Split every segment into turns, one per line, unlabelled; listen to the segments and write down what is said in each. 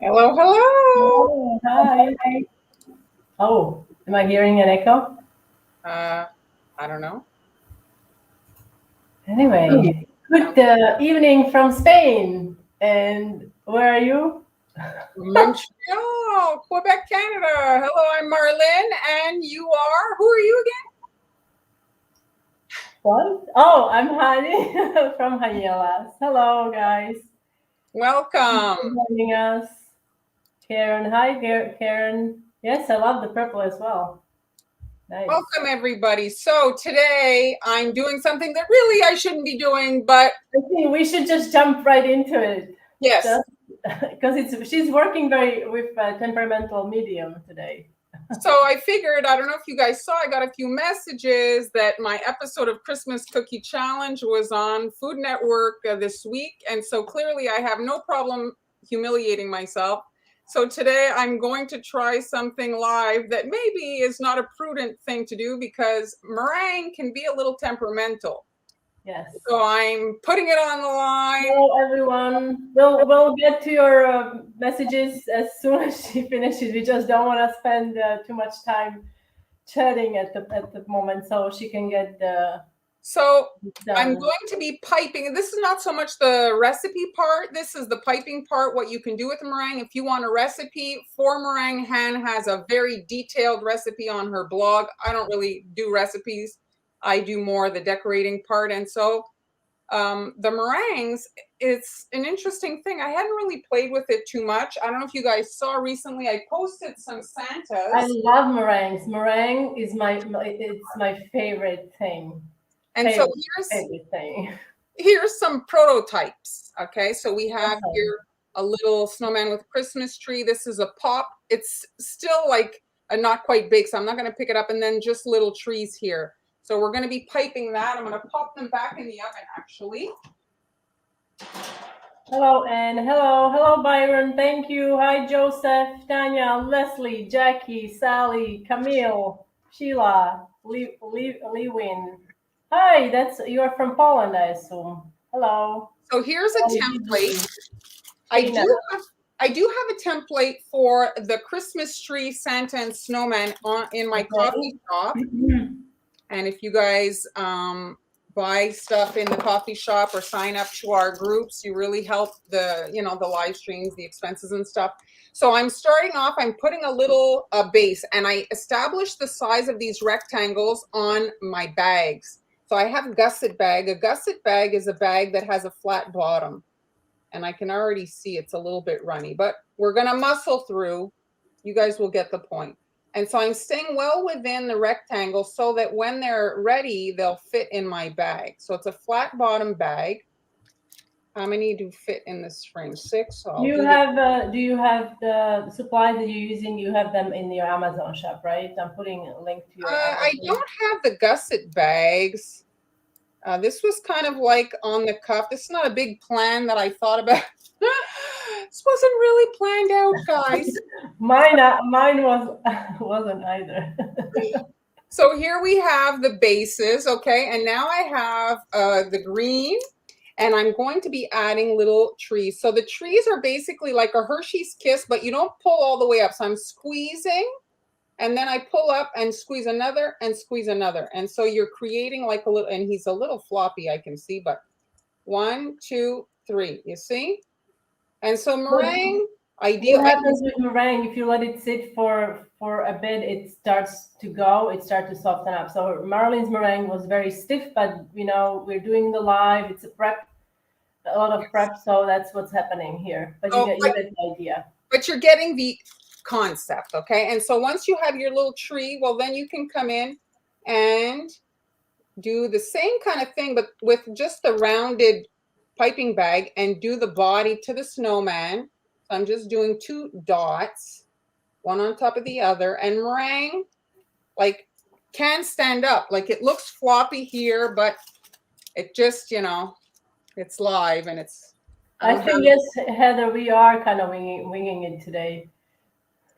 Hello, hello.
Oh, hi. Oh, am I hearing an echo?
Uh, I don't know.
Anyway, good
Um,
evening from Spain. And where are you?
Montreal, Quebec, Canada. Hello, I'm Marlene, and you are? Who are you again?
What? Oh, I'm Hani from Hayelas. Hello, guys. Thanks
Welcome.
for joining us. Karen, hi, Karen. Yes, I love the purple as well. Nice.
Welcome, everybody. So today I'm doing something that really I shouldn't be doing, but
I think we should just jump right into it.
yes.
Just because she's working very with temperamental medium today.
So I figured, I don't know if you guys saw, I got a few messages that my episode of Christmas Cookie Challenge was on Food Network this week. And so clearly I have no problem humiliating myself. So today I'm going to try something live that maybe is not a prudent thing to do because meringue can be a little temperamental.
Yes.
So I'm putting it on the line.
Hello, everyone. We'll get to your messages as soon as she finishes. We just don't want to spend too much time chatting at the moment, so she can get
So I'm
done.
going to be piping. This is not so much the recipe part. This is the piping part, what you can do with the meringue. If you want a recipe for meringue, Han has a very detailed recipe on her blog. I don't really do recipes. I do more the decorating part. And so the meringues, it's an interesting thing. I hadn't really played with it too much. I don't know if you guys saw recently, I posted some
I
Santas.
love meringues. Meringue is it's my favorite thing.
And so
Favorite favorite thing.
here's some prototypes. Okay, so we have
Awesome.
here a little snowman with a Christmas tree. This is a pop. It's still like a not quite big, so I'm not going to pick it up. And then just little trees here. So we're going to be piping that. I'm going to pop them back in the oven actually.
Hello, and hello, Byron. Thank you. Hi, Joseph, Tanya, Leslie, Jackie, Sally, Camille, Sheila, Lewin. Hi, that's you're from Poland, I assume. Hello,
So here's a template.
Gigi,
I
Shayna.
do have I do have a template for the Christmas tree Santa and snowman in my
Okay.
coffee shop. And if you guys buy stuff in the coffee shop or sign up to our groups, you really help the live streams, the expenses and stuff. So I'm starting off, I'm putting a little base and I established the size of these rectangles on my bags. So I have a gusset bag. A gusset bag is a bag that has a flat bottom. And I can already see it's a little bit runny, but we're going to muscle through. You guys will get the point. And so I'm staying well within the rectangle so that when they're ready, they'll fit in my bag. So it's a flat bottom bag. How many do fit in the spring? 6. So I'll do the.
Do you have the supplies that you're using? You have them in your Amazon shop, right? I'm putting a link to your
I
Amazon.
don't have the gusset bags. This was kind of like on the cuff. This is not a big plan that I thought about. This wasn't really planned out, guys.
Mine was wasn't either.
So here we have the bases, okay? And now I have the green, and I'm going to be adding little trees. So the trees are basically like a Hershey's Kiss, but you don't pull all the way up. So I'm squeezing, and then I pull up and squeeze another and squeeze another. And so you're creating like a little, and he's a little floppy, I can see, but 1, 2, 3, you see? And so meringue, ideal.
What happens with meringue if you let it sit for a bit? It starts to go. It starts to soften up. So Marlene's meringue was very stiff, but we're doing the live. It's a lot of prep. So that's what's happening here. But
So,
you get the idea.
but you're getting the concept, okay? And so once you have your little tree, well, then you can come in and do the same kind of thing, but with just the rounded piping bag and do the body to the snowman. So I'm just doing 2 dots, one on top of the other, and meringue like can stand up. Like it looks floppy here, but it just, it's live and it's, I
I
don't have.
think yes, Heather, we are kind of winging it today.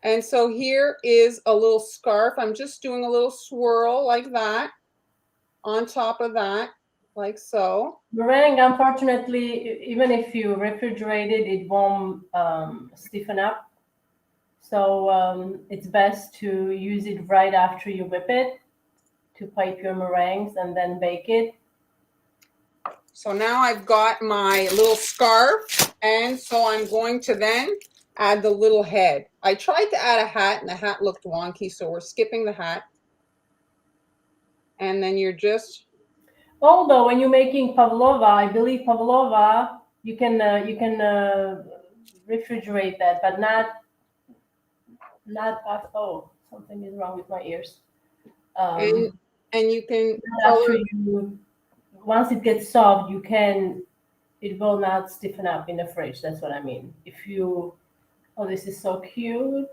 And so here is a little scarf. I'm just doing a little swirl like that on top of that. like so.
Meringue, unfortunately, even if you refrigerate it, it won't stiffen up. So it's best to use it right after you whip it to pipe your meringues and then bake it.
So now I've got my little scarf, and so I'm going to then add the little head. I tried to add a hat and the hat looked wonky, so we're skipping the hat. And then you're just...
Although when you're making pavlova, I believe pavlova, you can refrigerate that, but not after. Oh, something is wrong with my ears.
and you can
After
color.
you, once it gets soft, you can. It will not stiffen up in the fridge. That's what I mean. If you, oh, this is so cute.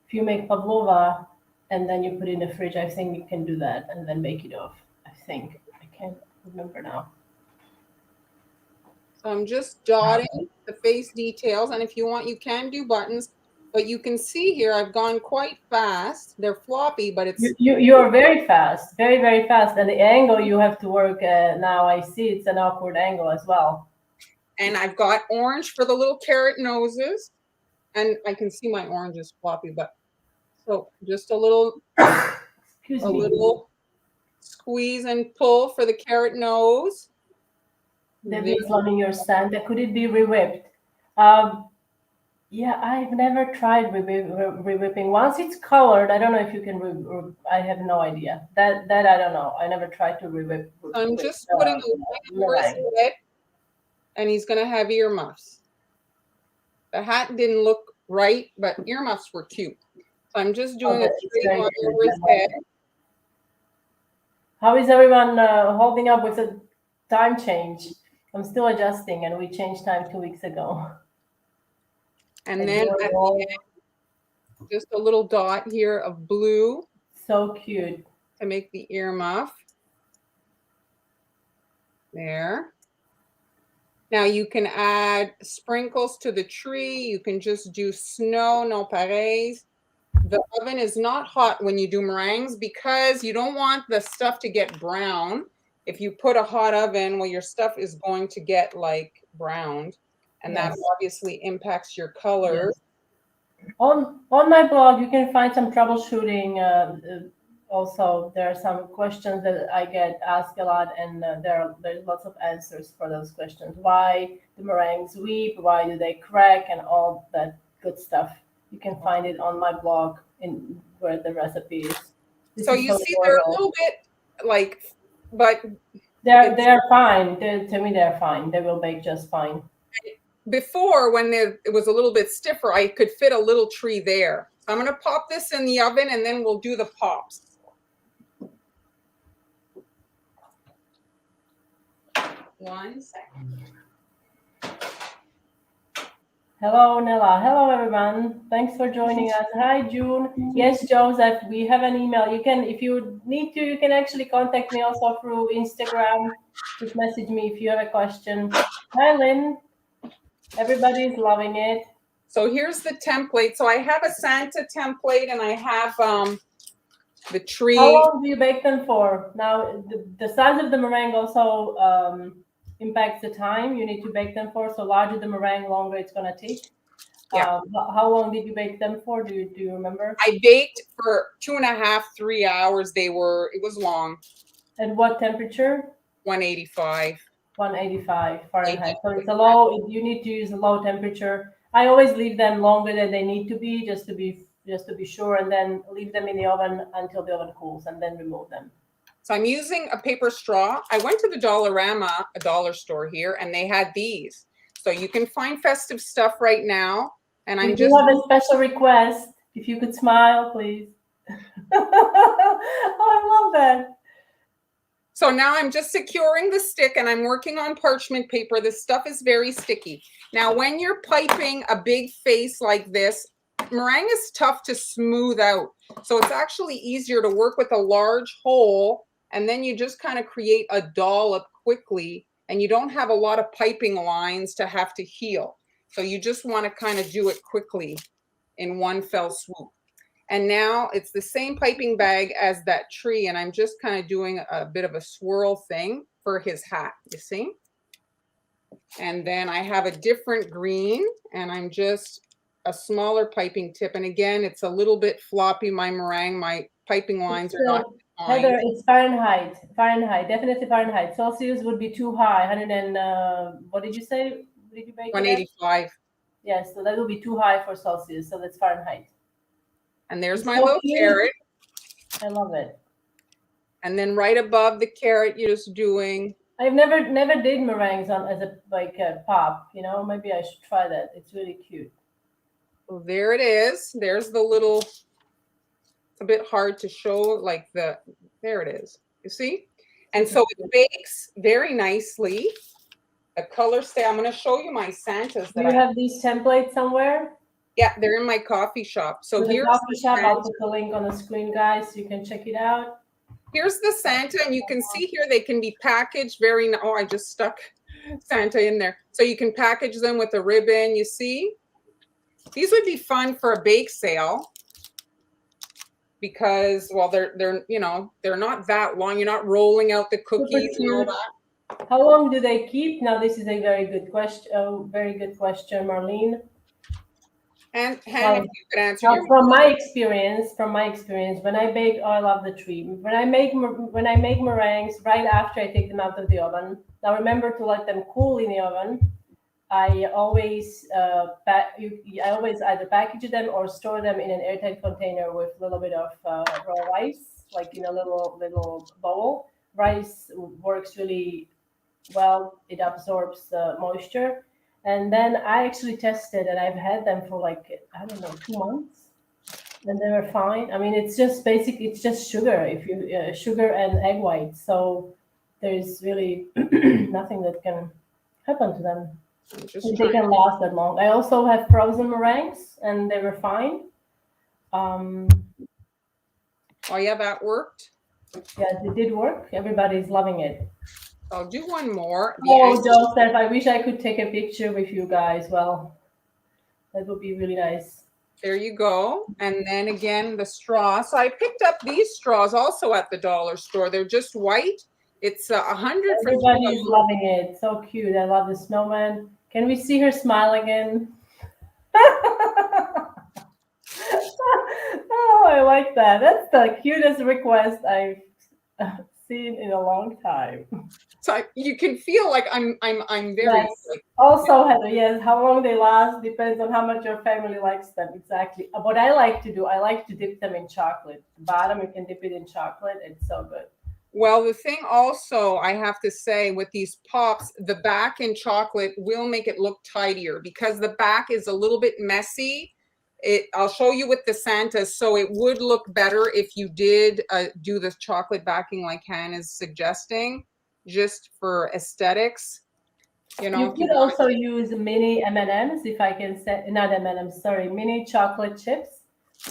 If you make pavlova and then you put it in the fridge, I think you can do that and then bake it off. I think I can't remember now.
So I'm just dotting the face details, and if you want, you can do buttons, but you can see here I've gone quite fast. They're floppy, but it's...
You are very fast, very, very fast. And the angle you have to work now, I see it's an awkward angle as well.
And I've got orange for the little carrot noses, and I can see my orange is floppy, but so just a little
Excuse me.
little squeeze and pull for the carrot nose.
Debbie is loving your stand. Could it be re-whipped? Yeah, I've never tried re-whipping. Once it's colored, I don't know if you can. I have no idea. That I don't know. I never tried to re-whip.
I'm just putting a line over his head, and he's gonna have earmuffs. The hat didn't look right, but earmuffs were cute. So I'm just doing a straight line over his head.
How is everyone holding up with the time change? I'm still adjusting, and we changed time 2 weeks ago.
And then at the end, just a little dot here of blue.
So cute.
To make the earmuff. There. Now you can add sprinkles to the tree. You can just do snow, no pareils. The oven is not hot when you do meringues because you don't want the stuff to get brown. If you put a hot oven, well, your stuff is going to get like browned, and that obviously impacts your colors.
Yes. On my blog, you can find some troubleshooting. Also, there are some questions that I get asked a lot, and there's lots of answers for those questions. Why the meringues weep? Why do they crack? And all that good stuff. You can find it on my blog in where the recipe is.
So you see, they're a little bit like, but
they're fine. To me, they're fine. They will bake just fine.
Before, when it was a little bit stiffer, I could fit a little tree there. I'm going to pop this in the oven, and then we'll do the pops. One second.
Hello, Nella. Hello, everyone. Thanks for joining us. Hi, June. Yes, Joseph, we have an email. You can, if you need to, you can actually contact me also through Instagram. Just message me if you have a question. Hi, Lynn. Everybody's loving it.
So here's the template. So I have a Santa template, and I have the tree.
How long do you bake them for? Now, the size of the meringue also impacts the time you need to bake them for. So larger the meringue, longer it's going to take.
Yeah.
How long did you bake them for? Do you remember?
I baked for 2.5, 3 hours. It was long.
At what temperature?
185.
185 Fahrenheit. So it's a low. You need to use a low temperature. I always leave them longer than they need to be, just to be sure, and then leave them in the oven until the oven cools, and then remove them.
So I'm using a paper straw. I went to the Dollarama, a dollar store here, and they had these. So you can find festive stuff right now. And
we do have a special request. If you could smile, please. Oh, I love that.
So now I'm just securing the stick, and I'm working on parchment paper. This stuff is very sticky. Now, when you're piping a big face like this, meringue is tough to smooth out. So it's actually easier to work with a large hole, and then you just kind of create a dollop quickly, and you don't have a lot of piping lines to have to heal. So you just want to kind of do it quickly in one fell swoop. And now it's the same piping bag as that tree, and I'm just kind of doing a bit of a swirl thing. for his hat, you see? And then I have a different green, and I'm just a smaller piping tip. And again, it's a little bit floppy, my meringue. My piping lines are not
Heather,
defined.
it's Fahrenheit. Fahrenheit, definitely Fahrenheit. Celsius would be too high. 100 and what did you say? What did you make it at?
185.
Yes, so that would be too high for Celsius. So that's Fahrenheit.
And there's
It's
my
so
little
cute.
carrot.
I love it.
And then right above the carrot, you're just doing.
I've never did meringues on as a like a pop. You know, maybe I should try that. It's really cute.
Well, there it is. There's the little. It's a bit hard to show, like there it is. You see? And so it bakes very nicely. The colors stay. I'm going to show you my Santas
Do
that
you have these templates somewhere?
Yeah, they're in my coffee shop. So
For the
here's
coffee
the
shop, I'll
Santa.
put the link on the screen, guys, so you can check it out.
Here's the Santa, and you can see here they can be packaged very. Oh, I just stuck Santa in there. So you can package them with a ribbon. You see, these would be fun for a bake sale because, well, they're they're not that long. You're not rolling out the cookies and all that.
How long do they keep? Now, this is a very good question. Oh, very good question, Marlene.
And Hannah, if you could answer.
Now, from my experience, when I bake, oh, I love the tree. When I make meringues, right after I take them out of the oven. Now, remember to let them cool in the oven. I always either package them or store them in an airtight container with a little bit of raw rice, like in a little bowl. Rice works really well; it absorbs moisture. And then I actually tested, and I've had them for like, I don't know, 2 months, and they were fine. I mean, it's just basic. It's just sugar, sugar and egg white. So there's really nothing that can happen to them. They can last that long. I also have frozen meringues, and they were fine.
Oh yeah, that worked.
Yeah, it did work. Everybody's loving it.
I'll do one more.
Oh, Joseph, I wish I could take a picture with you guys. Well, that would be really nice.
There you go. And then again, the straw. So I picked up these straws also at the dollar store. They're just white. It's 100 for.
Everybody's loving it. So cute. I love the snowman. Can we see her smile again? Oh, I like that. That's the cutest request I've seen in a long time.
So you can feel like I'm very.
Yes. Also, Heather, yes, how long they last depends on how much your family likes them. Exactly. What I like to do, I like to dip them in chocolate. The bottom, you can dip it in chocolate. It's so good.
Well, the thing also I have to say with these pops, the back in chocolate will make it look tidier because the back is a little bit messy. I'll show you with the Santas. So it would look better if you did do the chocolate backing like Han is suggesting, just for aesthetics. You
could also use mini M&Ms, if I can say, not M&Ms, sorry, mini chocolate chips.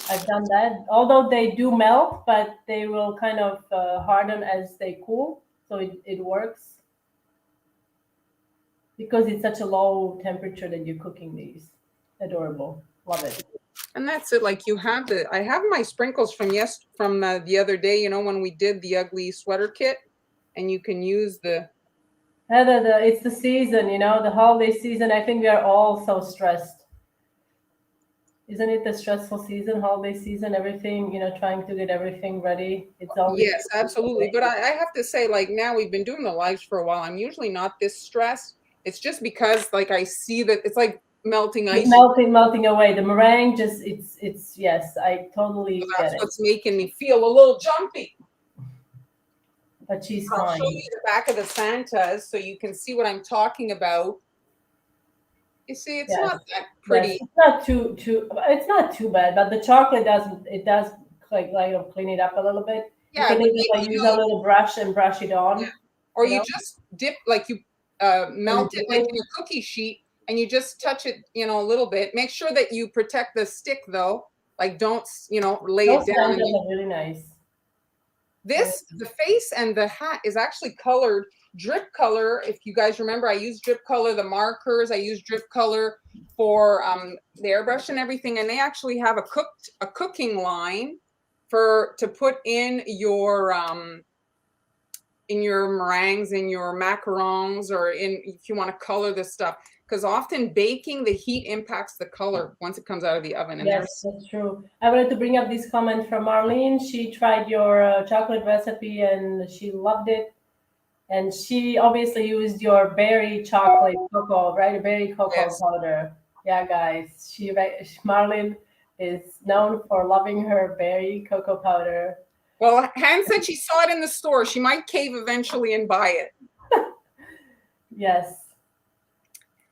I've done that. Although they do melt, but they will kind of harden as they cool. So it works because it's such a low temperature that you're cooking these. Adorable. Love it.
And that's it. Like I have my sprinkles from the other day, when we did the ugly sweater kit, and you can use the.
Heather, it's the season, the holiday season. I think we are all so stressed. Isn't it the stressful season, holiday season, everything, trying to get everything ready? It's always.
Yes, absolutely. But I have to say, like, now we've been doing the lives for a while. I'm usually not this stressed. It's just because, like, I see that it's like melting ice.
Melting away. The meringue it's yes, I totally get it.
That's what's making me feel a little jumpy.
But she's
I'll
fine.
show you the back of the Santas so you can see what I'm talking about. You see, it's not that pretty.
Yes. It's not too. It's not too bad, but the chocolate does like clean it up a little bit.
Yeah,
you can even use a little brush and brush it on.
Yeah. Or you just dip, like you melt it like in a cookie sheet, and you just touch it, a little bit. Make sure that you protect the stick though. Like don't, lay it down.
Those are really nice.
The face and the hat is actually colored drip color. If you guys remember, I used drip color, the markers, I used drip color for the airbrush and everything. And they actually have a cooking line to put in your meringues, in your macarons, or if you want to color this stuff, because often baking, the heat impacts the color once it comes out of the oven. And
Yes, that's true. I wanted to bring up this comment from Marlene. She tried your chocolate recipe and she loved it. And she obviously used your berry chocolate cocoa, right? Berry cocoa
yes.
powder. Yeah, guys. Marlene is known for loving her berry cocoa powder.
Well, Han said she saw it in the store. She might cave eventually and buy it.
Yes.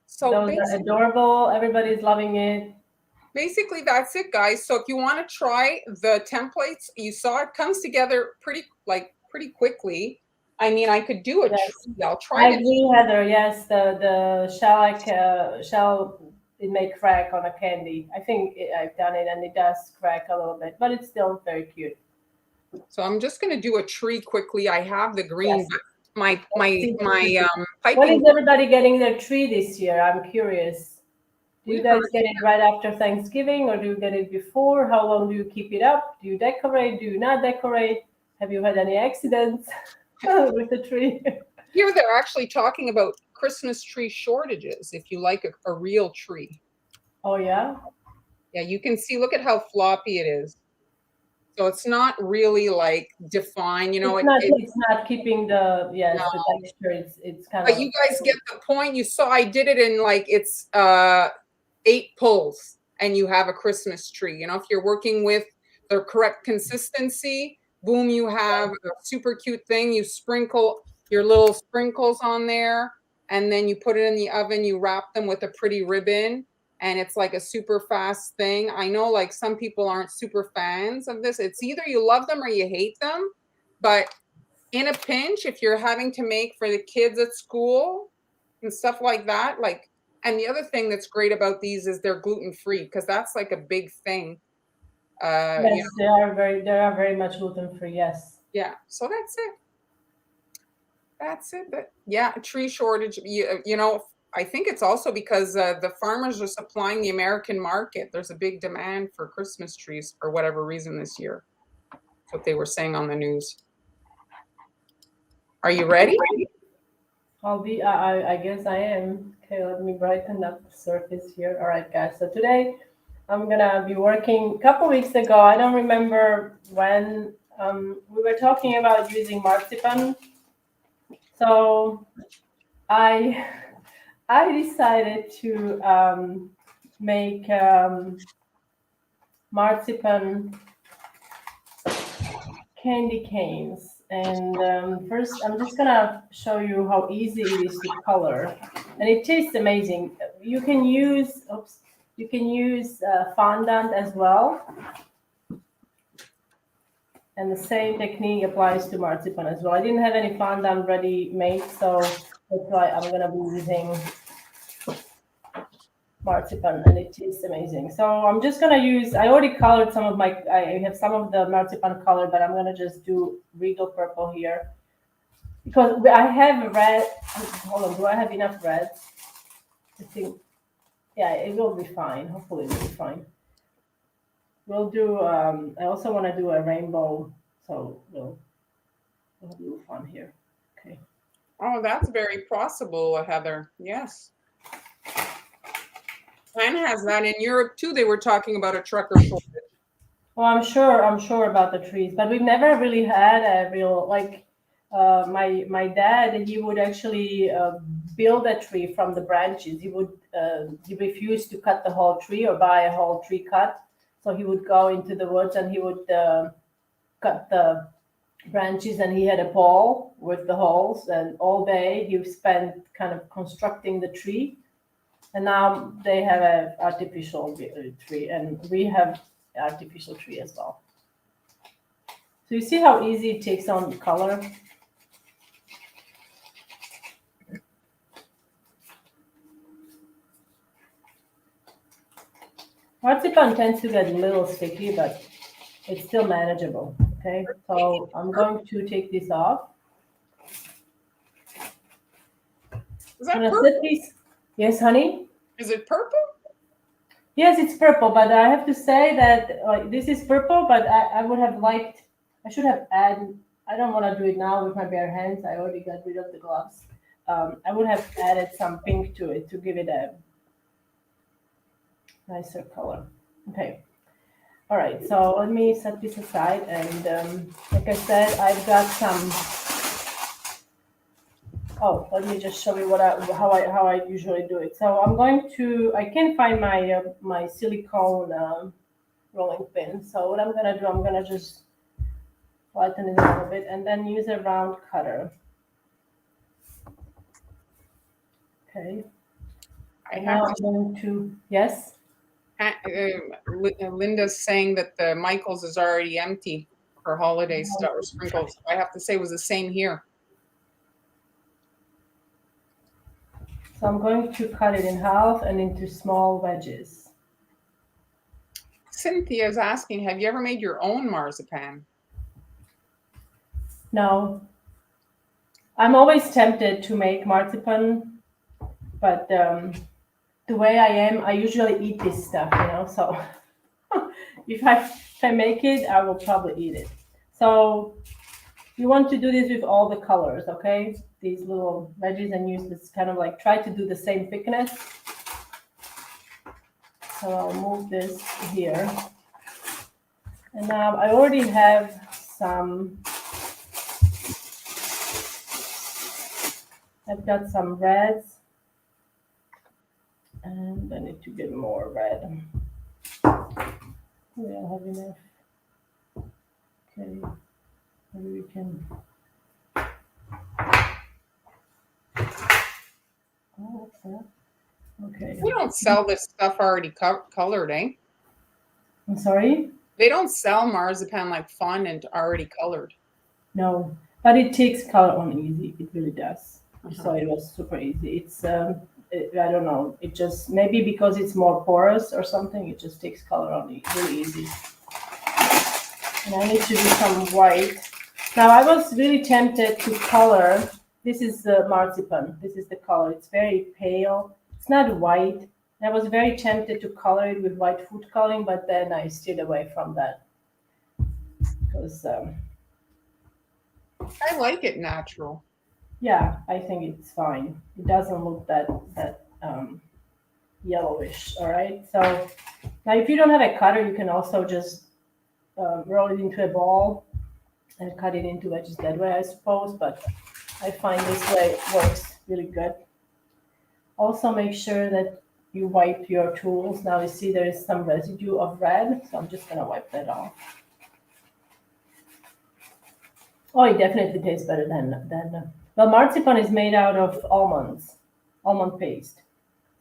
So
Those are adorable. Everybody's loving it.
basically that's it, guys. So if you want to try the templates, you saw it comes together pretty quickly. I mean, I could do a tree. I'll try
I
to.
agree, Heather. Yes, the shell it may crack on a candy. I think I've done it and it does crack a little bit, but it's still very cute.
So I'm just going to do a tree quickly. I have the green.
Yes.
My
When
piping.
is everybody getting their tree this year? I'm curious. Do you guys get it right after Thanksgiving or do you get it before? How long do you keep it up? Do you decorate? Do you not decorate? Have you had any accidents with the tree?
Here they're actually talking about Christmas tree shortages if you like a real tree.
Oh, yeah?
Yeah, you can see, look at how floppy it is. So it's not really like defined, you know.
It's not keeping the
No.
the texture. It's kind
But
of.
you guys get the point. You saw I did it in like it's 8 pulls and you have a Christmas tree. You know, if you're working with the correct consistency, boom, you have a super cute thing. You sprinkle your little sprinkles on there and then you put it in the oven. You wrap them with a pretty ribbon and it's like a super fast thing. I know like some people aren't super fans of this. It's either you love them or you hate them, but in a pinch, if you're having to make for the kids at school and stuff like that, like, and the other thing that's great about these is they're gluten-free because that's like a big thing.
Yes, they are very much gluten free. Yes.
Yeah, so that's it. That's it. But yeah, tree shortage. You know, I think it's also because the farmers are supplying the American market. There's a big demand for Christmas trees for whatever reason this year. That's what they were saying on the news. Are you ready?
I'll be. I guess I am. Okay, let me brighten up the surface here. All right, guys. So today I'm gonna be working. A couple weeks ago, I don't remember when, we were talking about using marzipan. So I I decided to make marzipan candy canes. And first, I'm just gonna show you how easy it is to color, and it tastes amazing. You can use, fondant as well, and the same technique applies to marzipan as well. I didn't have any fondant ready made, so that's why I'm gonna be using marzipan, and it tastes amazing. So I'm just gonna use. I already colored some of my. I have some of the marzipan color, but I'm gonna just do regal purple here because I have red. Hold on, do I have enough red? I think. Yeah, it will be fine. Hopefully, it will be fine. We'll do. I also want to do a rainbow, so we'll do fun here. Okay.
Oh, that's very possible, Heather. Yes. China has that. In Europe too, they were talking about a trucker shortage.
Well, I'm sure about the trees, but we've never really had a real like. My dad, he would actually build a tree from the branches. He refused to cut the whole tree or buy a whole tree cut. So he would go into the woods and he would cut the branches, and he had a pole with the holes, and all day he spent kind of constructing the tree. And now they have an artificial tree, and we have artificial tree as well. So you see how easy it takes on color. Marzipan tends to get a little sticky, but it's still manageable. Okay, so I'm going to take this off.
Is that purple?
Yes, honey?
Is it purple?
Yes, it's purple, but I have to say that this is purple, but I would have liked, I should have I don't want to do it now with my bare hands. I already got rid of the gloves. I would have added some pink to it to give it a nicer color. Okay. All right. So let me set this aside. And like I said, I've got some. Oh, let me just show you how I usually do it. So I'm going to. I can't find my my silicone rolling pin. So what I'm gonna do, I'm gonna just flatten it a little bit and then use a round cutter. Okay.
I
Now
have
I'm going to, yes?
Linda's saying that the Michaels is already empty for holiday stuff or sprinkles. I have to say it was the same here.
So I'm going to cut it in half and into small wedges.
Cynthia's asking, have you ever made your own marzipan?
No. I'm always tempted to make marzipan, but the way I am, I usually eat this stuff, you know, so if I make it, I will probably eat it. So you want to do this with all the colors, okay? These little wedges, and use this kind of like, try to do the same thickness. So I'll move this here. And now I already have some, I've got some reds. And I need to get more red. We don't have enough. Okay, maybe we can. Oh, what's that? Okay.
We don't sell this stuff already colored, eh?
I'm sorry?
They don't sell marzipan like fondant already colored.
No, but it takes color on easy. It really does. So it was super easy. It's I don't know. It just maybe because it's more porous or something. It just takes color on it really easy. And I need to do some white. Now I was really tempted to color. This is the marzipan. This is the color. It's very pale. It's not white. I was very tempted to color it with white food coloring, but then I steered away from that because
I like it natural.
yeah, I think it's fine. It doesn't look that yellowish. All right. So now, if you don't have a cutter, you can also just roll it into a ball and cut it into wedges that way, I suppose. But I find this way works really good. Also, make sure that you wipe your tools. Now you see there is some residue of red, so I'm just gonna wipe that off. Oh, it definitely tastes better than. Well, marzipan is made out of almonds, almond paste.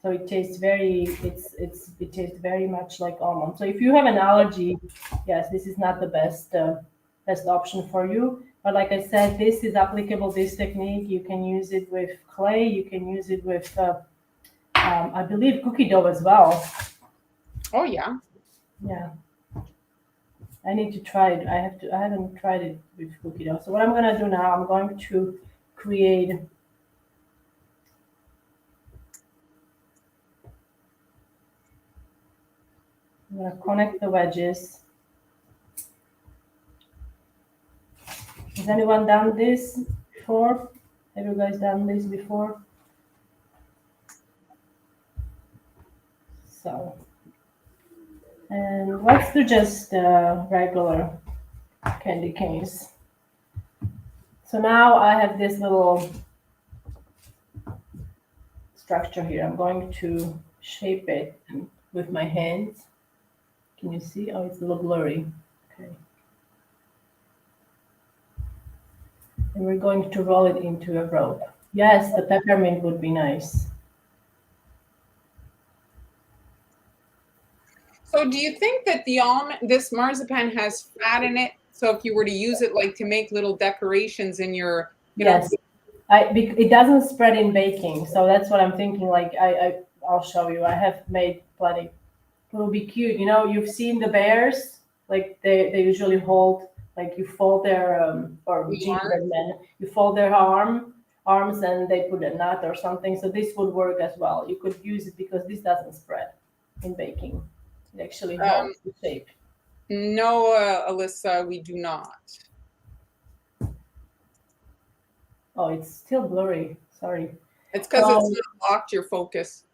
So it tastes it tastes very much like almond. So if you have an allergy, yes, this is not the best option for you. But like I said, this is applicable. This technique, you can use it with clay. You can use it with, I believe, cookie dough as well.
Oh yeah.
Yeah. I need to try it. I haven't tried it with cookie dough. So what I'm gonna do now, I'm going to create. I'm gonna connect the wedges. Has anyone done this before? Have you guys done this before? So, and let's do just regular candy canes. So now I have this little structure here. I'm going to shape it with my hands. Can you see? Oh, it's a little blurry. Okay. And we're going to roll it into a rope. Yes, the peppermint would be nice.
So do you think that this marzipan has fat in it? So if you were to use it like to make little decorations in your,
Yes, it doesn't spread in baking, so that's what I'm thinking. Like I'll show you. I have made plenty. It will be cute. You know, you've seen the bears, like they usually hold, like you fold their or gingerbread men, you fold their arms and they put a nut or something. So this would work as well. You could use it because this doesn't spread in baking. It actually holds the shape.
No, Alyssa, we do not.
Oh, it's still blurry. Sorry.
It's because it's not locked your focus.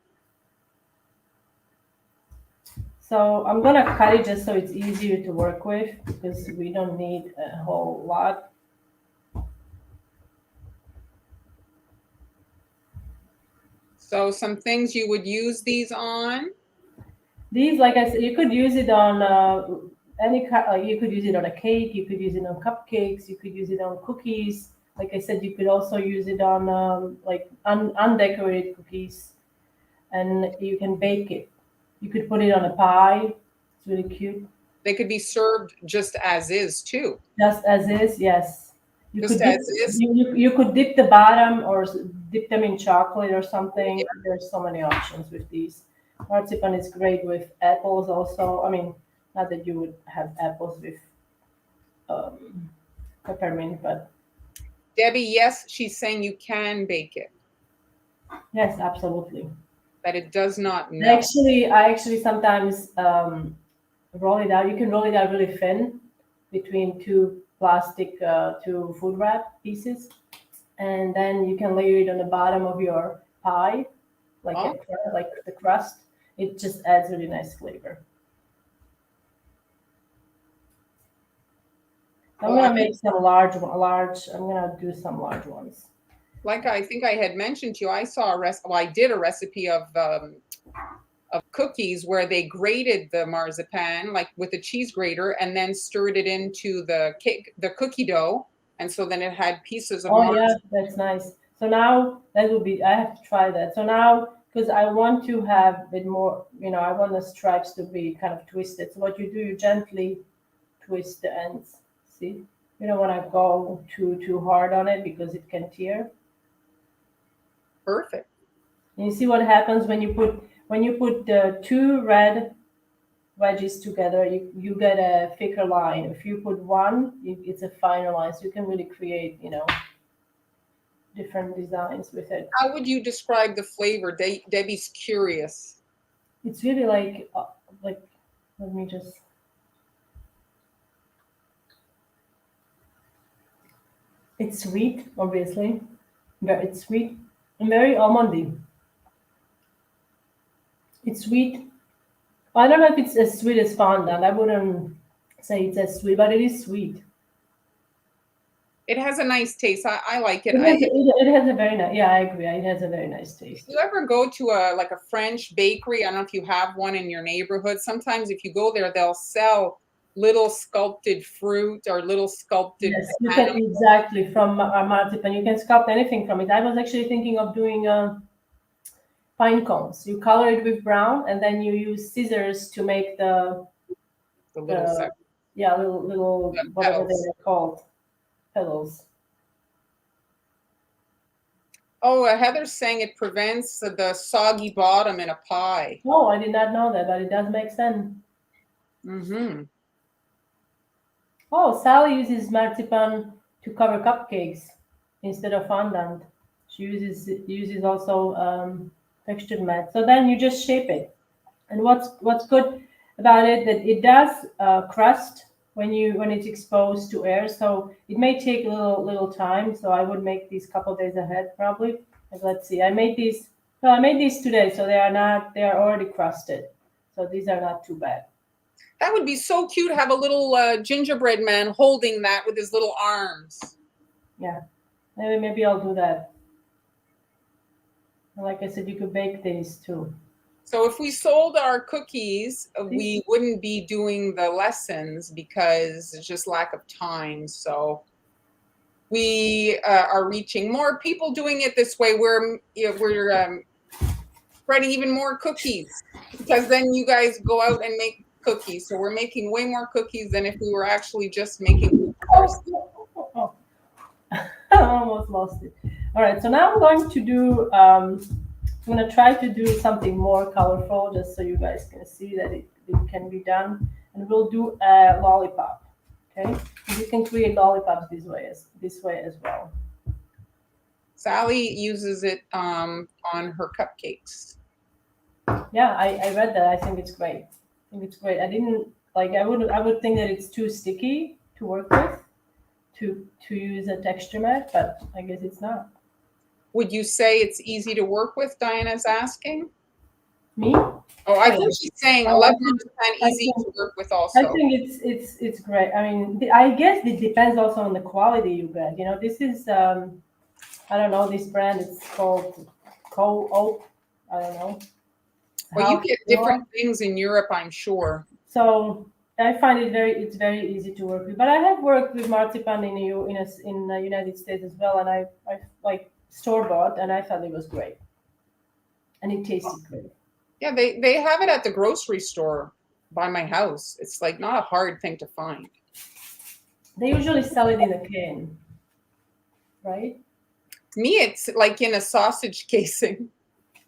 So I'm gonna cut it just so it's easier to work with because we don't need a whole lot.
So some things you would use these on.
These, like I said, you could use it on you could use it on a cake, you could use it on cupcakes, you could use it on cookies. Like I said, you could also use it on like undecorated cookies, and you can bake it. You could put it on a pie. It's really cute.
They could be served just as is too.
Just as is, yes. You
Just
could dip,
as is.
you could dip the bottom or dip them in chocolate or something. Yeah. There's so many options with these. Marzipan is great with apples also. I mean, not that you would have apples with peppermint, but
Debbie, yes, she's saying you can bake it.
yes, absolutely.
That it does not melt.
I actually sometimes roll it out. You can roll it out really thin between two two food wrap pieces, and then you can layer it on the bottom of your pie, like like the crust. It just adds really nice flavor. I'm gonna make some large. I'm gonna do some large ones.
Like I think I had mentioned to you, I saw a recipe. Well, I did a recipe of cookies where they grated the marzipan like with a cheese grater and then stirred it into the cookie dough, and so then it had pieces of.
Oh yeah, that's nice. So now that would be. I have to try that. So now, because I want to have a bit more, I want the stripes to be kind of twisted. So what you do, you gently twist the ends. See, you don't want to go too hard on it because it can tear.
Perfect.
And you see what happens when you put the two red wedges together, you get a thicker line. If you put one, it's a finer line. So you can really create, different designs with it.
How would you describe the flavor? Debbie's curious.
It's really like let me just. It's sweet, obviously, but it's sweet and very almondy. It's sweet. I don't know if it's as sweet as fondant. I wouldn't say it's as sweet, but it is sweet.
It has a nice taste. I like it.
It has a very nice. Yeah, I agree. It has a very nice taste.
If you ever go to a French bakery, I don't know if you have one in your neighborhood. Sometimes if you go there, they'll sell little sculpted fruit or little sculpted.
Yes, you can exactly from marzipan. You can sculpt anything from it. I was actually thinking of doing pine cones. You color it with brown, and then you use scissors to make the little little whatever they are called, petals.
Oh, Heather's saying it prevents the soggy bottom in a pie.
Oh, I did not know that, but it does make sense.
Mm-hmm.
Oh, Sally uses marzipan to cover cupcakes instead of fondant. She uses also textured mat. So then you just shape it. And what's good about it that it does crust when it's exposed to air. So it may take a little time. So I would make these couple days ahead probably. Like, let's see, I made these today, so they are already crusted. So these are not too bad.
That would be so cute to have a little gingerbread man holding that with his little arms.
Yeah, maybe I'll do that. Like I said, you could bake these too.
So if we sold our cookies, we wouldn't be doing the lessons because it's just lack of time. So we are reaching more people doing it this way. We're spreading even more cookies because then you guys go out and make cookies. So we're making way more cookies than if we were actually just making cookies.
I almost lost it. All right, so now I'm going to do. I'm going to try to do something more colorful, just so you guys can see that it can be done. And we'll do a lollipop. Okay, you can create lollipops this way as well.
Sally uses it on her cupcakes.
Yeah, I read that. I think it's great. I think it's great. I didn't like. I would think that it's too sticky to work with, to use a texture mat, but I guess it's not.
Would you say it's easy to work with? Diana's asking.
Me?
Oh, I think she's saying
Oh,
11
I think-
marzipan
I
easy
think-
to work with
I
also.
think it's great. I mean, I guess it depends also on the quality you get. You know, this is I don't know this brand. It's called Co-op. I don't know.
Well, you
House
get
Floor.
different things in Europe, I'm sure.
So I find it's very easy to work with. But I have worked with marzipan in the United States as well, and I like store bought, and I thought it was great, and it tasted great.
Yeah, they have it at the grocery store by my house. It's like not a hard thing to find.
They usually sell it in a can, right?
Me, it's like in a sausage casing.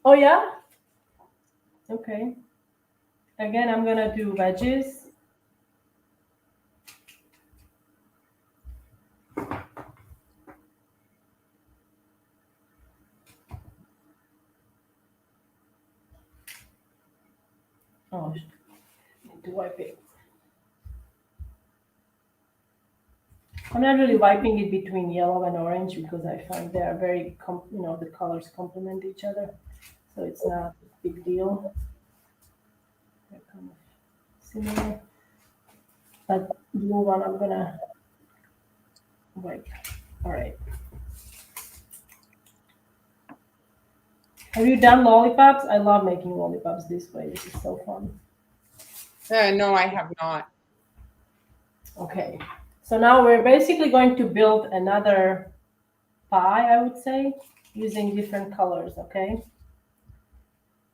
Oh yeah. Okay. Again, I'm gonna do wedges. Oh, I need to wipe it. I'm not really wiping it between yellow and orange because I find they are very, the colors complement each other, so it's not a big deal. They're kind of similar. That blue one I'm gonna wipe. All right. Have you done lollipops? I love making lollipops this way. This is so fun.
No, I have not.
Okay. So now we're basically going to build another pie, I would say, using different colors, okay?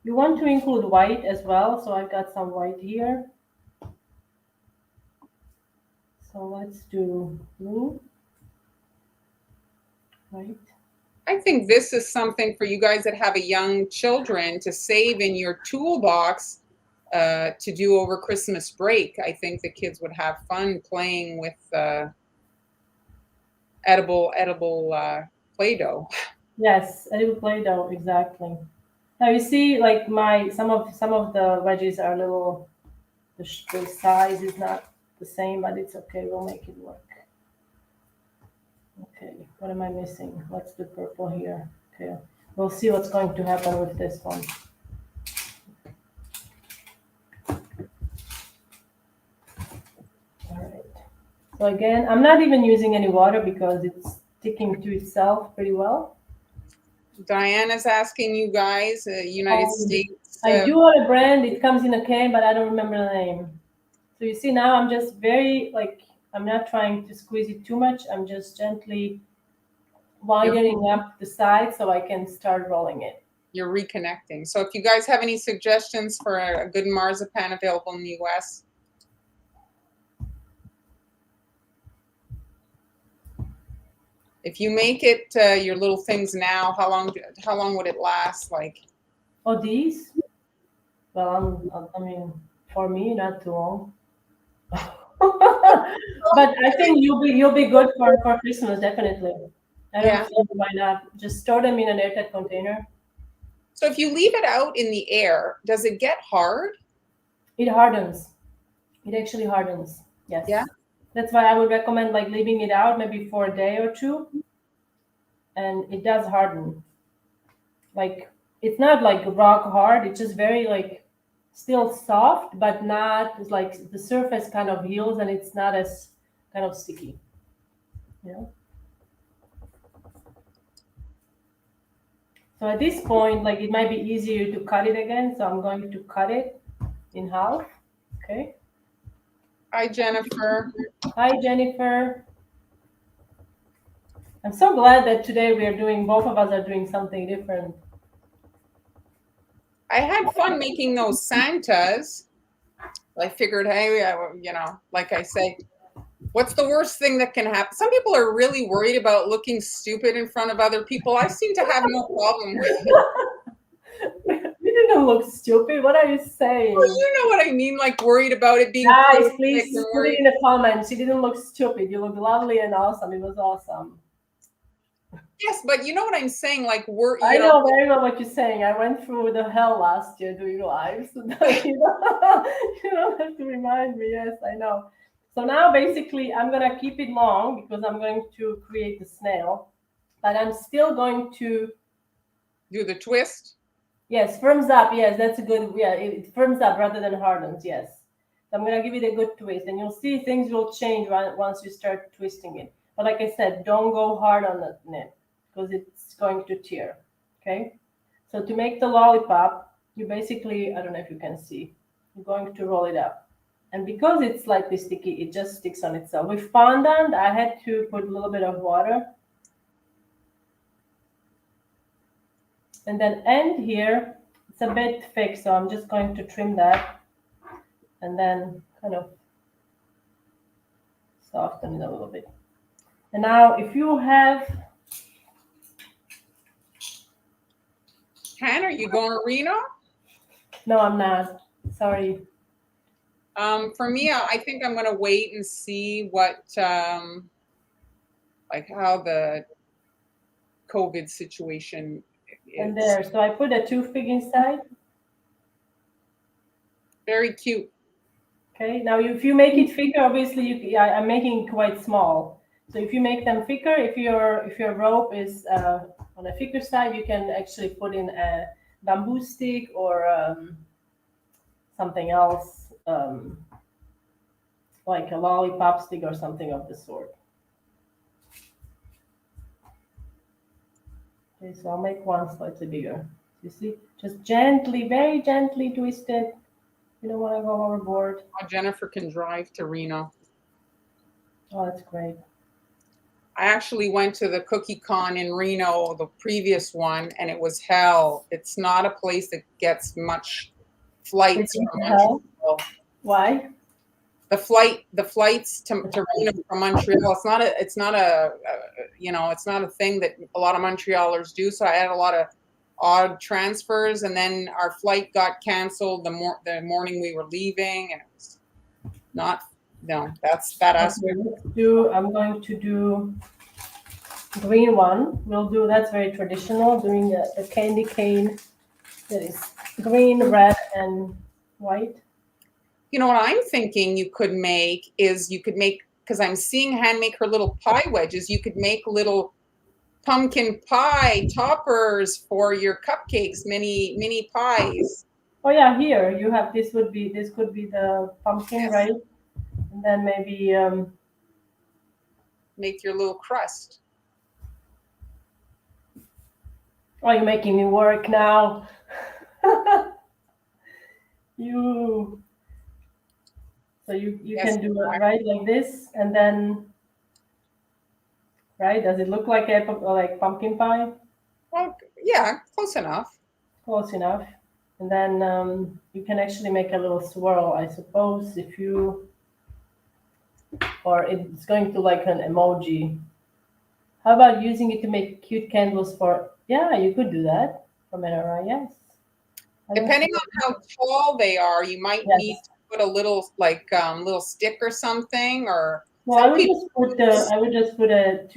You want to include white as well, so I've got some white here. So let's do blue, white.
I think this is something for you guys that have a young children to save in your toolbox to do over Christmas break. I think the kids would have fun playing with edible Play-Doh.
Yes, edible Play-Doh, exactly. Now you see, like some of the wedges are little. The size is not the same, but it's okay. We'll make it work. Okay, what am I missing? Let's do purple here. Okay, we'll see what's going to happen with this one. All right. So again, I'm not even using any water because it's sticking to itself pretty well.
Diana's asking you guys, United States.
I do have a brand. It comes in a can, but I don't remember the name. So you see now I'm just I'm not trying to squeeze it too much. I'm just gently widening up the side so I can start rolling it.
You're reconnecting. So if you guys have any suggestions for a good marzipan available in the US, if you make it your little things now, how long would it last? Like,
oh, these? Well, I mean, for me, not too long. But I think you'll be good for Christmas, definitely. I don't see why not. Just store them in an airtight container.
So if you leave it out in the air, does it get hard?
It hardens. It actually hardens. Yes.
Yeah.
That's why I would recommend like leaving it out maybe for a day or two. And it does harden. Like it's not like rock hard. It's just very like still soft, but not like the surface kind of heals and it's not as kind of sticky. You know? So at this point, like it might be easier to cut it again. So I'm going to cut it in half. Okay.
Hi, Jennifer.
Hi, Jennifer. I'm so glad that today both of us are doing something different.
I had fun making those Santas. I figured, hey, like I say, what's the worst thing that can happen? Some people are really worried about looking stupid in front of other people. I seem to have no problem with it.
You didn't look stupid. What are you saying?
Well, you know what I mean, like worried about it being.
Guys, please put it in the comments. She didn't look stupid. You looked lovely and awesome. It was awesome.
Yes, but you know what I'm saying? Like
I know very well what you're saying. I went through the hell last year doing lives. You don't have to remind me. Yes, I know. So now basically I'm gonna keep it long because I'm going to create the snail, but I'm still going to,
Do the twist.
yes, firms up. Yes, that's a good, yeah, it firms up rather than hardens. Yes. So I'm gonna give it a good twist, and you'll see things will change once you start twisting it. But like I said, don't go hard on it because it's going to tear. Okay. So to make the lollipop, you basically, I don't know if you can see, you're going to roll it up. And because it's slightly sticky, it just sticks on itself. With fondant, I had to put a little bit of water. And then end here, it's a bit thick, so I'm just going to trim that and then kind of soften it a little bit. And now if you have,
Han, are you going to Reno?
no, I'm not, sorry.
For me, I think I'm going to wait and see what, like how the COVID situation
And
is.
there, so I put a toothpick inside.
Very cute.
Okay, now if you make it thicker, obviously I'm making it quite small. So if you make them thicker, if your rope is on a thicker side, you can actually put in a bamboo stick or something else, like a lollipop stick or something of the sort. Okay, so I'll make one slightly bigger. You see, just gently, very gently twist it. You don't want to go overboard.
Oh, Jennifer can drive to Reno.
Oh, that's great.
I actually went to the Cookie Con in Reno, the previous one, and it was hell. It's not a place that gets much flights from Montreal.
Why?
The flights to Reno from Montreal. It's not a thing that a lot of Montrealers do. So I had a lot of odd transfers, and then our flight got canceled the morning we were leaving, and it was not. No, that's that aspect.
I'm going to do green one. We'll do, that's very traditional, doing the candy cane that is green, red, and white.
You know what I'm thinking you could make is because I'm seeing Han make her little pie wedges. You could make little pumpkin pie toppers for your cupcakes, mini pies.
Oh yeah, here you have, this could be the pumpkin,
Yes.
right? And then maybe
Make your little crust.
oh, you're making me work now. So you
Yes,
can do it right like this, and then right. Does it look like like pumpkin pie?
Well, yeah, close enough.
Close enough. And then you can actually make a little swirl, I suppose, if you, or it's going to like an emoji. How about using it to make cute candles for, yeah, you could do that for menorah, yes.
Depending on how tall they are, you might need to put a little little stick or something, or
well, I would just put a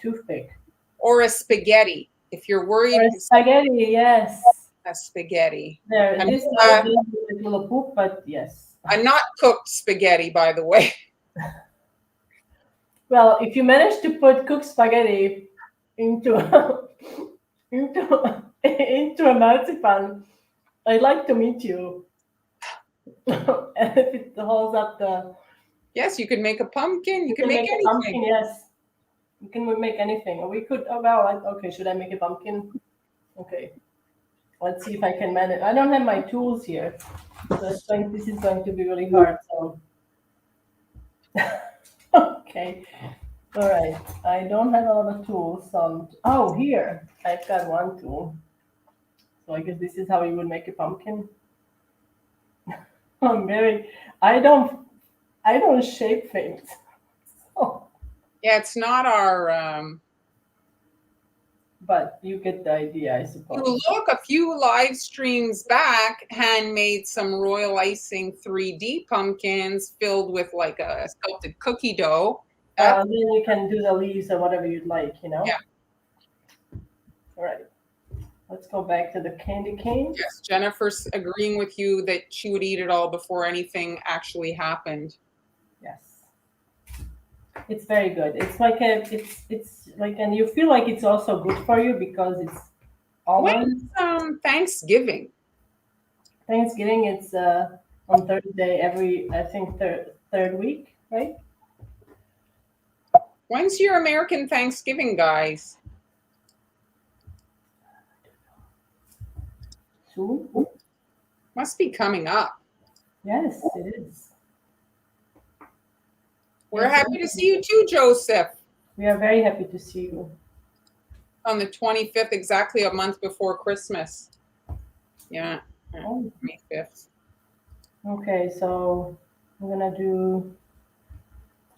toothpick.
Or a spaghetti if you're worried.
Or a spaghetti, yes.
A spaghetti.
There, this is a little poop, but yes.
I'm not cooked spaghetti, by the way.
Well, if you manage to put cooked spaghetti into a marzipan, I'd like to meet you. And if it holds up the.
Yes, you could make a pumpkin. You can make anything.
A pumpkin, yes. You can make anything. Or we could. Oh well. Okay. Should I make a pumpkin? Okay. Let's see if I can manage. I don't have my tools here, so this is going to be really hard. So. Okay. All right. I don't have a lot of tools. Oh, here I've got one tool. So I guess this is how you would make a pumpkin. I don't shape things. So.
Yeah, it's not our.
But you get the idea, I suppose.
You look, a few live streams back, Han made some royal icing 3D pumpkins filled with like a sculpted cookie dough.
And then you can do the leaves or whatever you'd like,
Yeah.
All right. Let's go back to the candy cane.
Yes, Jennifer's agreeing with you that she would eat it all before anything actually happened.
It's very good. It's like it's like, and you feel like it's also good for you because it's almond.
When's Thanksgiving?
Thanksgiving, it's on Thursday every, I think, third week, right?
When's your American Thanksgiving, guys?
Soon.
Must be coming up.
Yes, it is.
We're
Yes,
happy to see you too, Joseph.
we are very happy to see you.
On the 25th, exactly a month before Christmas. Yeah,
Oh,
25th.
okay, so I'm gonna do.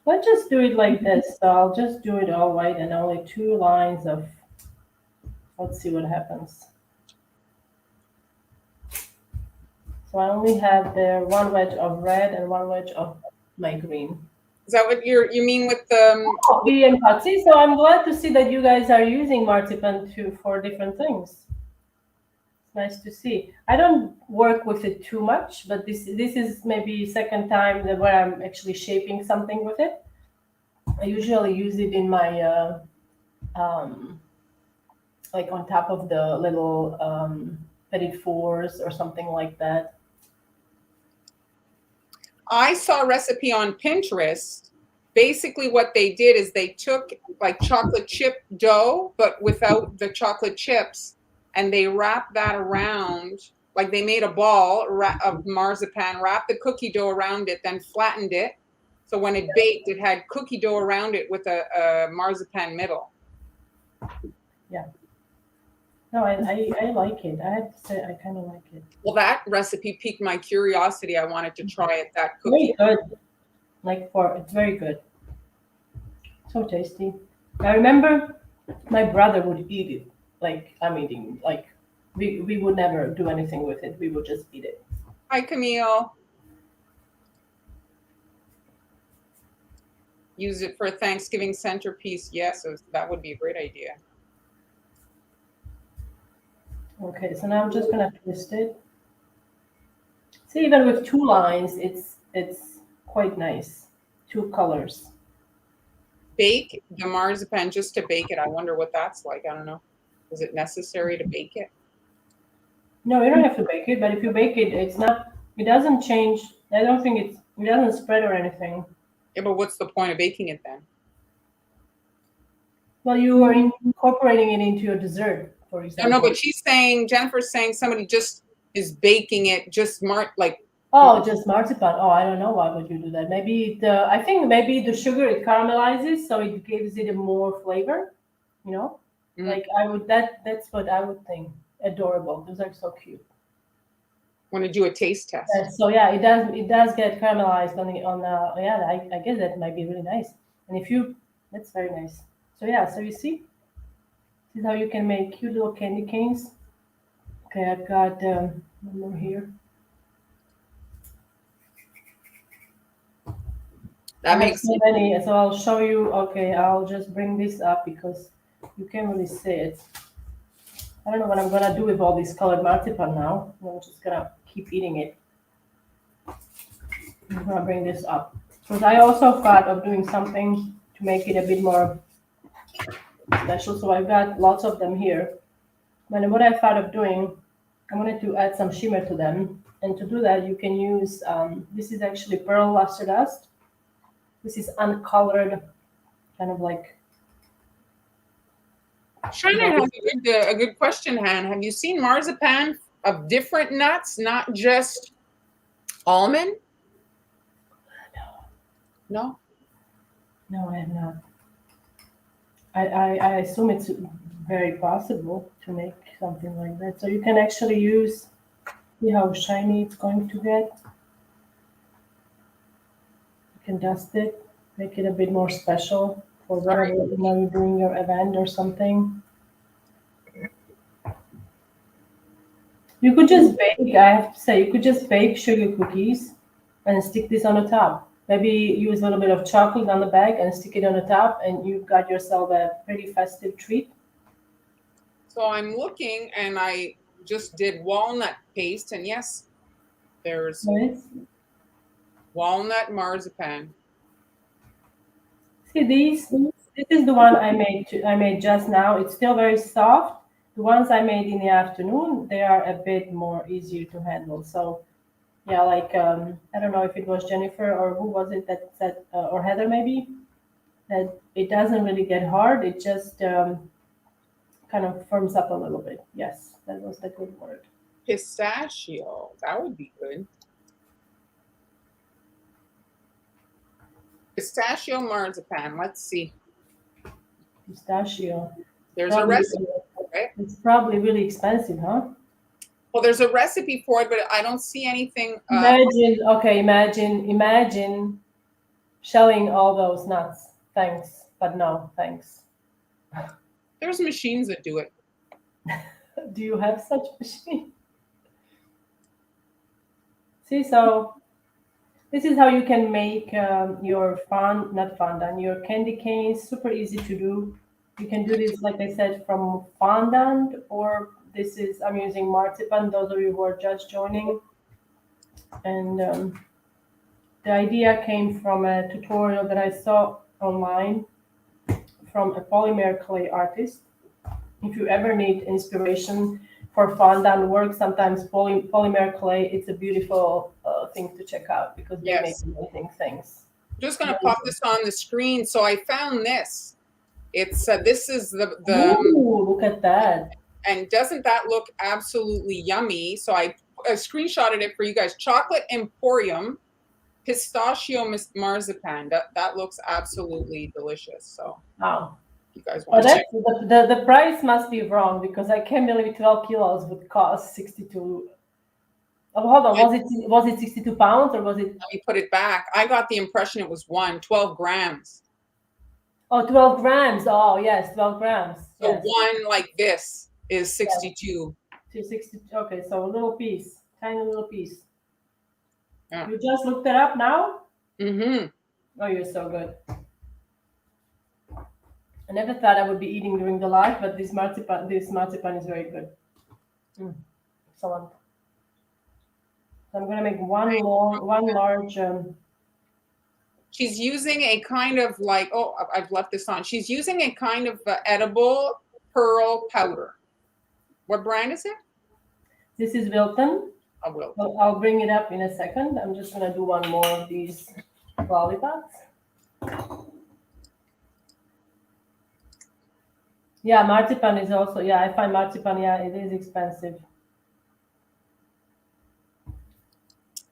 Let's just do it like this. So I'll just do it all white and only 2 lines of. Let's see what happens. So I only have there 1 wedge of red and 1 wedge of my green.
Is that what you mean with the?
Coffee and Patsy. So I'm glad to see that you guys are using Marzipan too for different things. It's nice to see. I don't work with it too much, but this is maybe second time that where I'm actually shaping something with it. I usually use it in my um, like on top of the little petit fours or something like that.
I saw a recipe on Pinterest. Basically, what they did is they took like chocolate chip dough, but without the chocolate chips, and they wrapped that around. Like they made a ball of marzipan, wrapped the cookie dough around it, then flattened it. So when it baked, it had cookie dough around it with a marzipan middle.
Yeah. No, I like it. I have to say I kind of like it.
Well, that recipe piqued my curiosity. I wanted to try it. That cookie.
Very good. Like for it's very good. So tasty. I remember my brother would eat it. Like I'm eating. Like we would never do anything with it. We would just eat it.
Hi, Camille. Use it for a Thanksgiving centerpiece. Yes, that would be a great idea.
Okay, so now I'm just gonna twist it. See, even with 2 lines, it's quite nice. 2 colors.
Bake the marzipan just to bake it. I wonder what that's like. I don't know. Is it necessary to bake it?
No, you don't have to bake it, but if you bake it, it's not. It doesn't change. I don't think it doesn't spread or anything.
Yeah, but what's the point of baking it then?
Well, you are incorporating it into your dessert, for
No,
example.
no, but Jennifer's saying somebody just is baking it, just like.
Oh, just marzipan. Oh, I don't know why would you do that. Maybe I think maybe the sugar it caramelizes, so it gives it a more flavor. You know, like I would that's what I would think. Adorable. Those are so cute.
Want to do a taste test?
So yeah, it does get caramelized on yeah. I guess that might be really nice. And if you, that's very nice. So yeah, so you see, this is how you can make cute little candy canes. Okay, I've got one more here.
That makes
so many, so I'll show you. Okay, I'll just bring this up because you can't really see it. I don't know what I'm gonna do with all this colored marzipan now. I'm just gonna keep eating it. I'm gonna bring this up because I also thought of doing something to make it a bit more special. So I've got lots of them here. But what I thought of doing, I wanted to add some shimmer to them. And to do that, you can use this is actually pearl luster dust. This is uncolored, kind of like.
Shannon has a good question, Han. Have you seen marzipan of different nuts, not just almond? No.
No, I have not. I assume it's very possible to make something like that. So you can actually use, see how shiny it's going to get. You can dust it, make it a bit more special for whatever you're doing your event or something. You could just bake, I have to say, you could just bake sugar cookies and stick this on the top. Maybe use a little bit of chocolate on the back and stick it on the top, and you've got yourself a pretty festive treat.
So I'm looking, and I just did walnut paste, and yes, there's
Nice.
walnut marzipan.
See these? This is the one I made. I made just now. It's still very soft. The ones I made in the afternoon, they are a bit more easier to handle. So yeah, like I don't know if it was Jennifer or who was it that said, or Heather maybe, that it doesn't really get hard. It just kind of firms up a little bit. Yes, that was the good word.
Pistachio. That would be good. Pistachio marzipan. Let's see.
Pistachio.
There's a recipe, right?
It's probably really expensive, huh?
Well, there's a recipe for it, but I don't see anything.
Imagine shelling all those nuts. Thanks, but no, thanks.
There's machines that do it.
Do you have such machine? See, so this is how you can make your not fondant, your candy canes. Super easy to do. You can do this, like I said, from fondant, or this is, I'm using marzipan, those of you who are just joining. And the idea came from a tutorial that I saw online from a polymer clay artist. If you ever need inspiration for fondant work, sometimes polymer clay, it's a beautiful thing to check out because they make amazing things.
I'm just going to pop this on the screen. So I found this. It's this is the
Ooh, look at that.
And doesn't that look absolutely yummy? So I screenshotted it for you guys. Chocolate Emporium pistachio marzipan. That looks absolutely delicious. So
wow.
You guys want to check?
The price must be wrong because I can't believe 12 kilos would cost 62. Oh, hold on. Was it 62 pounds or was it?
Let me put it back. I got the impression it was 12 grams.
Oh, 12 grams. Oh, yes, 12 grams.
So
yes.
One like this is 62.
Yes. 60, okay, so a little piece, tiny little piece.
Yeah.
You just looked it up now?
Mm-hmm.
Oh, you're so good. I never thought I would be eating during the live, but this marzipan is very good. Excellent. So I'm gonna make one large.
She's using a kind of like, oh, I've left this on. She's using a kind of edible pearl powder. What brand is it?
This is Wilton.
I will.
I'll bring it up in a second. I'm just gonna do one more of these lollipops. Yeah, marzipan is also, yeah, I find marzipan, yeah, it is expensive.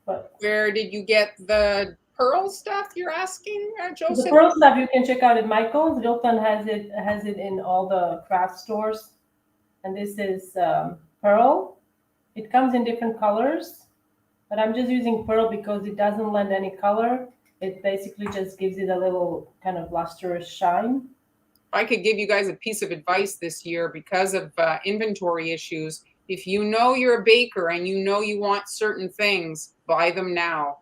But
where did you get the pearl stuff you're asking, Joseph?
The pearl stuff you can check out at Michael's. Wilton has it in all the craft stores. And this is pearl. It comes in different colors, but I'm just using pearl because it doesn't lend any color. It basically just gives it a little kind of lustrous shine.
I could give you guys a piece of advice this year because of inventory issues. If you know you're a baker and you know you want certain things, buy them now.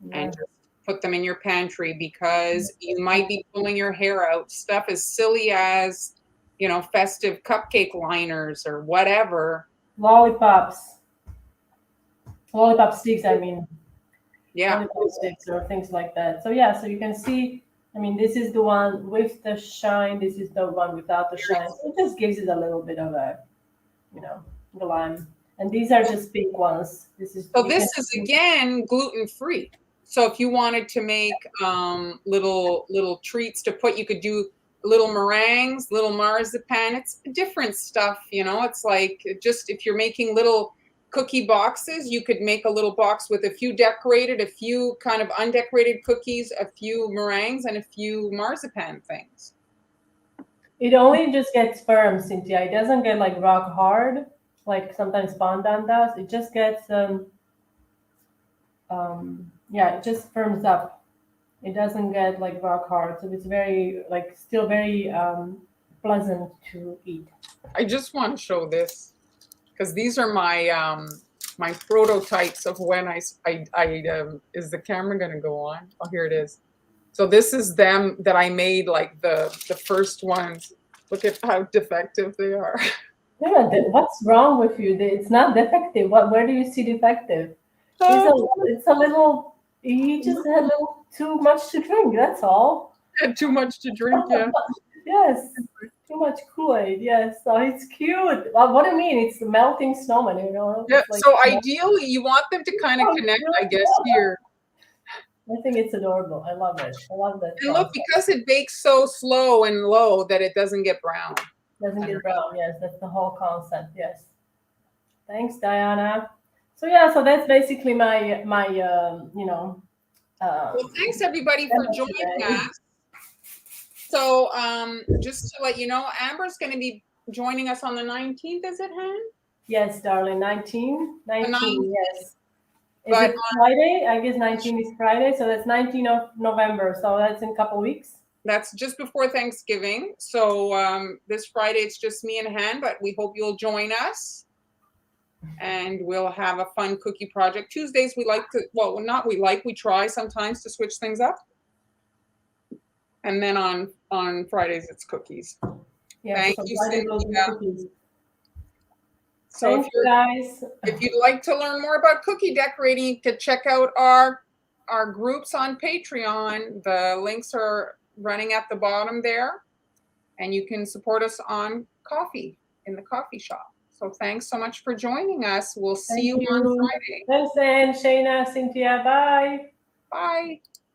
Yeah. And just put them in your pantry because you might be pulling your hair out. Stuff as silly as, festive cupcake liners or whatever.
Lollipop sticks, I mean.
Yeah.
Lollipop sticks or things like that. So yeah, so you can see, this is the one with the shine. This is the one without the shine. So it just gives it a little bit of a, glam. And these are just pink ones. This is
again gluten-free. So if you wanted to make little treats to put, you could do little meringues, little marzipan. It's different stuff, It's like just if you're making little cookie boxes, you could make a little box with a few decorated, a few kind of undecorated cookies, a few meringues, and a few marzipan things.
It only just gets firm, Cynthia. It doesn't get like rock hard, like sometimes fondant does. It just gets, it just firms up. It doesn't get like rock hard. So it's very, still very pleasant to eat.
I just want to show this because these are my my prototypes of when is the camera going to go on? Oh, here it is. So this is them that I made, like the first ones. Look at how defective they are.
Yeah, what's wrong with you? It's not defective. Where do you see defective? It's a little. You just had a little too much to drink. That's all.
Had too much to drink, yeah.
Yes, too much Kool-Aid. Yes, so it's cute. Well, what do you mean? It's the melting snowman, you know?
Yeah,
It's like,
so ideally you want them to kind of
oh,
connect, I
cute.
guess, here.
I think it's adorable. I love it. I love that
And look,
concept.
because it bakes so slow and low that it doesn't get brown.
Doesn't get brown. Yes, that's the whole concept. Yes. Thanks, Diana. So yeah, so that's basically my
Well, thanks everybody for
demo
joining
today.
us. So just to let you know, Amber's going to be joining us on the 19th, is it, Han?
Yes, darling. 19.
The 19th.
Yes. Is
But
it Friday? I guess 19 is Friday, so that's 19 of November. So that's in a couple weeks.
that's just before Thanksgiving. So this Friday, it's just me and Han, but we hope you'll join us. And we'll have a fun cookie project. Tuesdays, we like to, well, not we like, we try sometimes to switch things up. And then on Fridays, it's cookies.
Yeah,
Thank
so
you,
Friday will be
Cynthia.
cookies.
So
Thank you, guys.
if you'd like to learn more about cookie decorating, you could check out our groups on Patreon. The links are running at the bottom there. And you can support us on coffee in the coffee shop. So thanks so much for joining us. We'll see you on Friday.
Thanks, Anne, Shayna, Cynthia. Bye.
Bye.